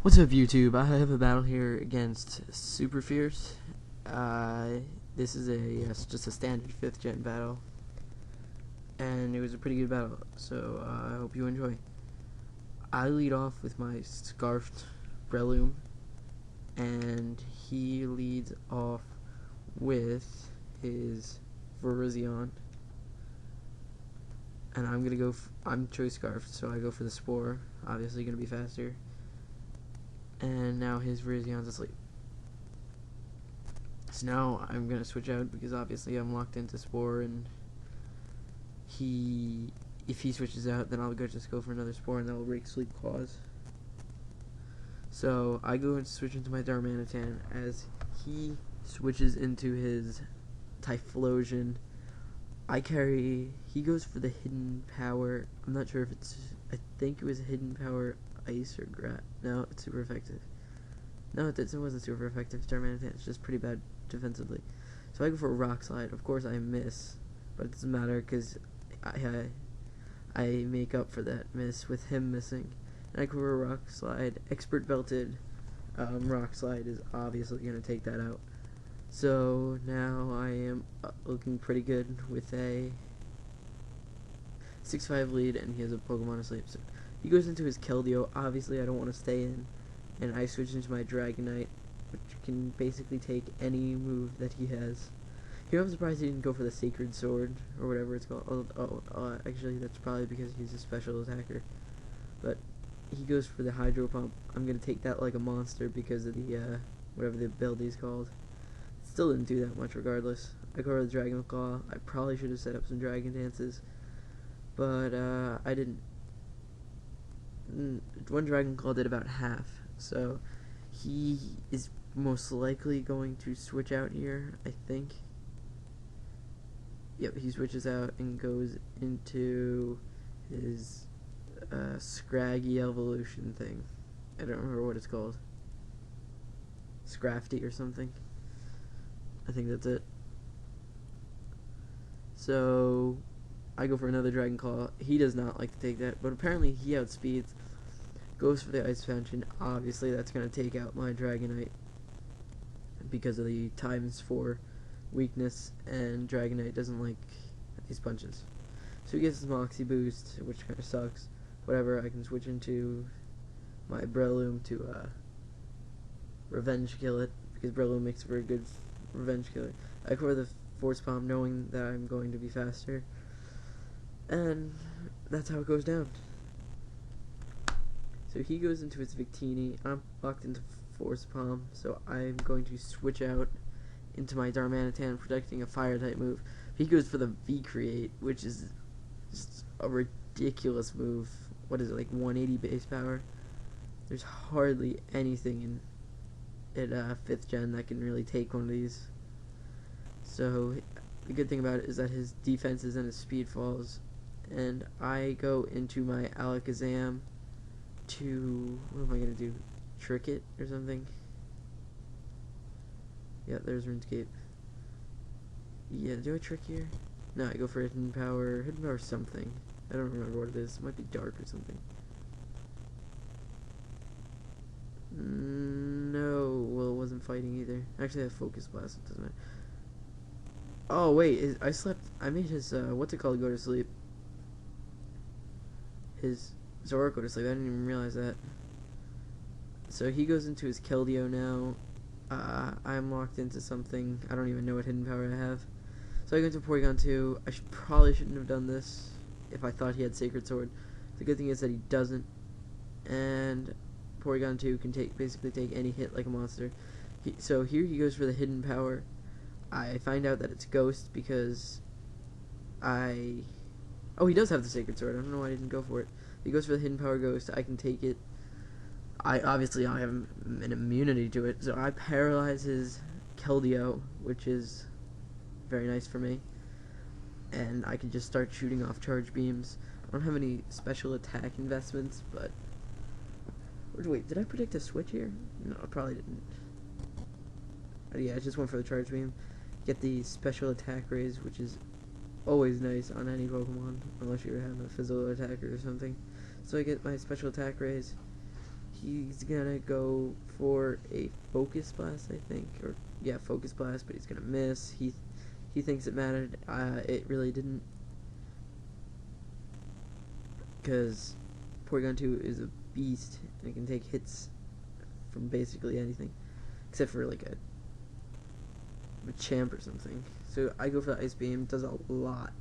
What's up, YouTube? I have a battle here against SuperFearse. This is just a standard 5th gen battle, and it was a pretty good battle, so I hope you enjoy. I lead off with my Scarfed Breloom, and he leads off with his Virizion, and I'm gonna go. I'm choice Scarfed, so I go for the Spore. Obviously, gonna be faster. And now his Virizion's asleep. So now I'm gonna switch out because obviously I'm locked into Spore, and if he switches out, then I'll just go for another Spore, and that will break Sleep Claws. So I go and switch into my Darmanitan as he switches into his Typhlosion. He goes for the Hidden Power. I'm not sure if I think it was Hidden Power Ice or No, it's super effective. No, it wasn't super effective. Darmanitan, it's just pretty bad defensively. So I go for a Rock Slide. Of course I miss, but it doesn't matter because I make up for that miss with him missing. And I go for a Rock Slide. Expert Belted Rock Slide is obviously going to take that out. So now I am looking pretty good with a 6-5 lead, and he has a Pokemon asleep. So he goes into his Keldeo. Obviously, I don't want to stay in, and I switch into my Dragonite, which can basically take any move that he has. Here, I'm surprised he didn't go for the Sacred Sword, or whatever it's called. Actually, that's probably because he's a special attacker. But he goes for the Hydro Pump. I'm going to take that like a monster because of the, whatever the ability is called. Still didn't do that much regardless. I go for the Dragon Claw. I probably should have set up some Dragon Dances, but I didn't. One Dragon Claw did about half, so he is most likely going to switch out here, I think. Yep, he switches out and goes into his Scraggy evolution thing. I don't remember what it's called. Scrafty or something. I think that's it. So I go for another Dragon Claw. He does not like to take that, but apparently he outspeeds. Goes for the Ice Fountain. Obviously, that's going to take out my Dragonite because of the ×4 weakness, and Dragonite doesn't like these punches. So he gets his Moxie Boost, which kind of sucks. Whatever, I can switch into my Breloom to Revenge Kill it, because Breloom makes for a good Revenge Killer. I cover the Force Palm knowing that I'm going to be faster, and that's how it goes down. So he goes into his Victini. I'm locked into Force Palm, so I'm going to switch out into my Darmanitan, protecting a Fire type move. He goes for the V-Create, which is just a ridiculous move. What is it, like 180 base power? There's hardly anything in 5th gen that can really take one of these. So the good thing about it is that his defenses and his speed falls, and I go into my Alakazam to, what am I gonna do? Trick it or something? Yeah, there's RuneScape. Yeah, do I trick here? No, I go for Hidden Power something. I don't remember what it is. It might be Dark or something. No, well, it wasn't fighting either. Actually, I have Focus Blast. It doesn't matter. Oh wait, I made his what's it called go to sleep. His Zora go to sleep. I didn't even realize that. So he goes into his Keldeo now. I'm locked into something. I don't even know what hidden power I have. So I go into Porygon 2. Probably shouldn't have done this if I thought he had Sacred Sword. The good thing is that he doesn't, and Porygon 2 can basically take any hit like a monster. So here he goes for the hidden power. I find out that it's Ghost because he does have the Sacred Sword. I don't know why I didn't go for it. He goes for the hidden power Ghost. I can take it. I have an immunity to it, so I paralyze his Keldeo, which is very nice for me. And I can just start shooting off Charge Beams. I don't have any special attack investments, but wait, did I predict a switch here? No, I probably didn't. Yeah, I just went for the Charge Beam. Get the special attack raise, which is always nice on any Pokemon, unless you have a physical attacker or something. So I get my special attack raise. he's gonna go for a focus blast, I think, or yeah, focus blast, but he's gonna miss. He thinks it mattered. It really didn't, because Porygon 2 is a beast and it can take hits from basically anything, except for like a champ or something. So I go for the Ice Beam, does a lot.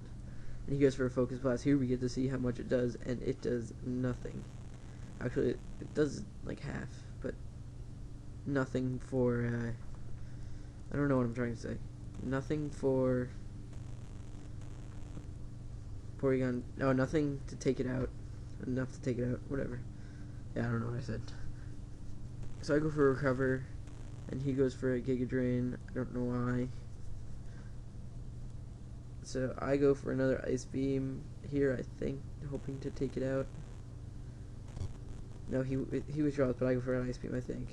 And he goes for a Focus Blast. Here we get to see how much it does, and it does nothing. Actually, it does like half, but nothing for, I don't know what I'm trying to say. Nothing for Porygon, no, nothing to take it out. Enough to take it out, whatever. Yeah, I don't know what I said. So I go for a Recover, and he goes for a Giga Drain. I don't know why. So I go for another Ice Beam here, I think, hoping to take it out. No, he withdraws, but I go for an Ice Beam, I think.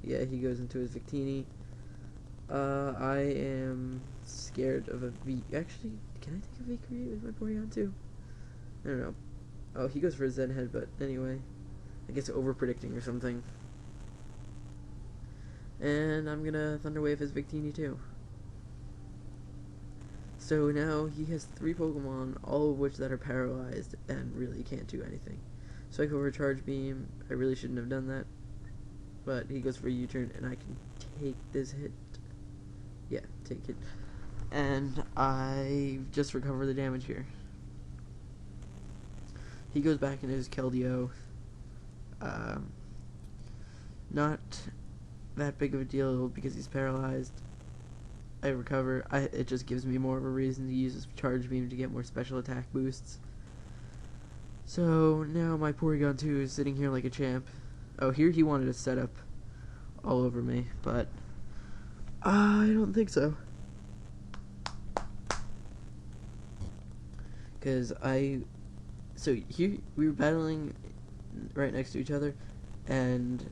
Yeah, he goes into his Victini. I am scared of a V. Actually, can I take a V Create with my Porygon 2? I don't know. Oh, he goes for a Zen Head, but anyway. I guess over predicting or something. And I'm gonna Thunder Wave his Victini too. So now he has 3 Pokemon, all of which that are paralyzed and really can't do anything. So I go for a Charge Beam. I really shouldn't have done that, but he goes for a U-turn, and I can take this hit. Yeah, take it. And I just recover the damage here. He goes back into his Keldeo. Not that big of a deal because he's paralyzed. I recover. It just gives me more of a reason to use his Charge Beam to get more special attack boosts. So now my Porygon 2 is sitting here like a champ. Oh, here he wanted to set up all over me, but I don't think so. Because so here we were battling right next to each other, and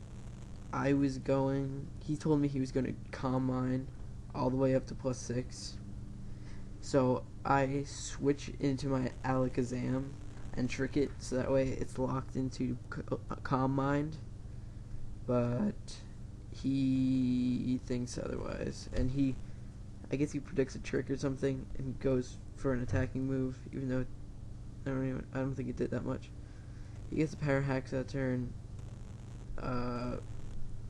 he told me he was going to Calm Mind all the way up to +6. So I switch into my Alakazam and trick it so that way it's locked into Calm Mind, but he thinks otherwise, and I guess he predicts a trick or something and goes for an attacking move, even though I don't think it did that much. He gets a Parahax that turn.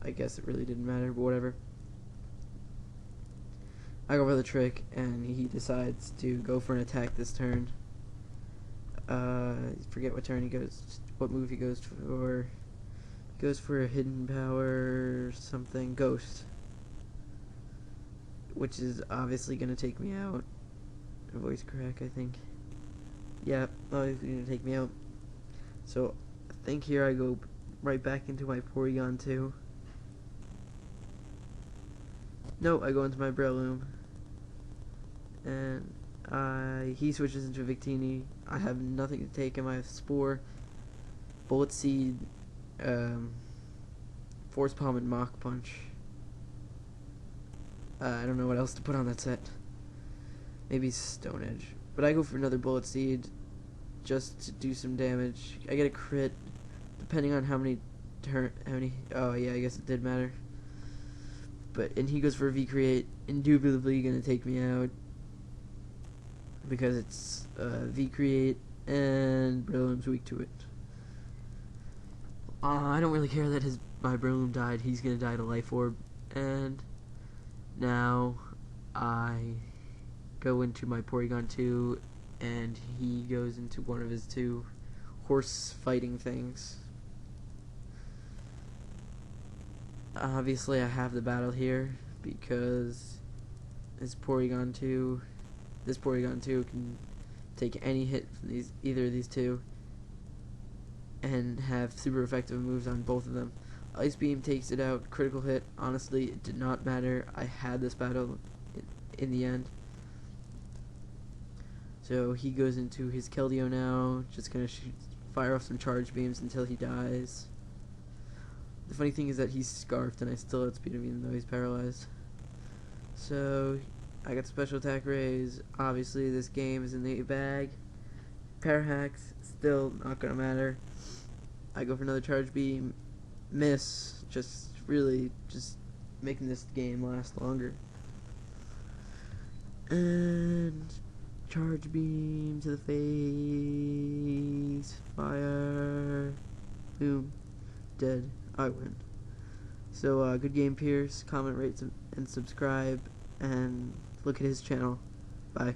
I guess it really didn't matter, but whatever. I go for the trick, and he decides to go for an attack this turn. Forget what turn he goes, what move he goes for. He goes for a Hidden Power something, Ghost, which is obviously going to take me out. Voice crack, I think. Yeah, obviously going to take me out. So I think here I go right back into my Porygon 2. No, I go into my Breloom, and he switches into Victini. I have nothing to take him. I have Spore, Bullet Seed, Force Palm, and Mach Punch. I don't know what else to put on that set. Maybe Stone Edge, but I go for another Bullet Seed just to do some damage. I get a crit, depending on how many. Oh yeah, I guess it did matter. And he goes for a V-Create, indubitably gonna take me out because it's V-Create and Breloom's weak to it. I don't really care that my Breloom died. He's gonna die to Life Orb, and now I go into my Porygon 2, and he goes into one of his 2 horse fighting things. Obviously, I have the battle here because this Porygon 2 can take any hit from either of these 2 and have super effective moves on both of them. Ice Beam takes it out, critical hit. Honestly, it did not matter. I had this battle in the end. So he goes into his Keldeo now, just gonna fire off some Charge Beams until he dies. The funny thing is that he's Scarfed and I still outspeed him even though he's paralyzed. So I got Special Attack Raise. Obviously this game is in the bag. Parahax, still not gonna matter. I go for another Charge Beam. miss. Just really just making this game last longer. And charge beam to the face. Fire. Boom. Dead. I win. So good game, Pearse. Comment, rate, and subscribe, and look at his channel. Bye.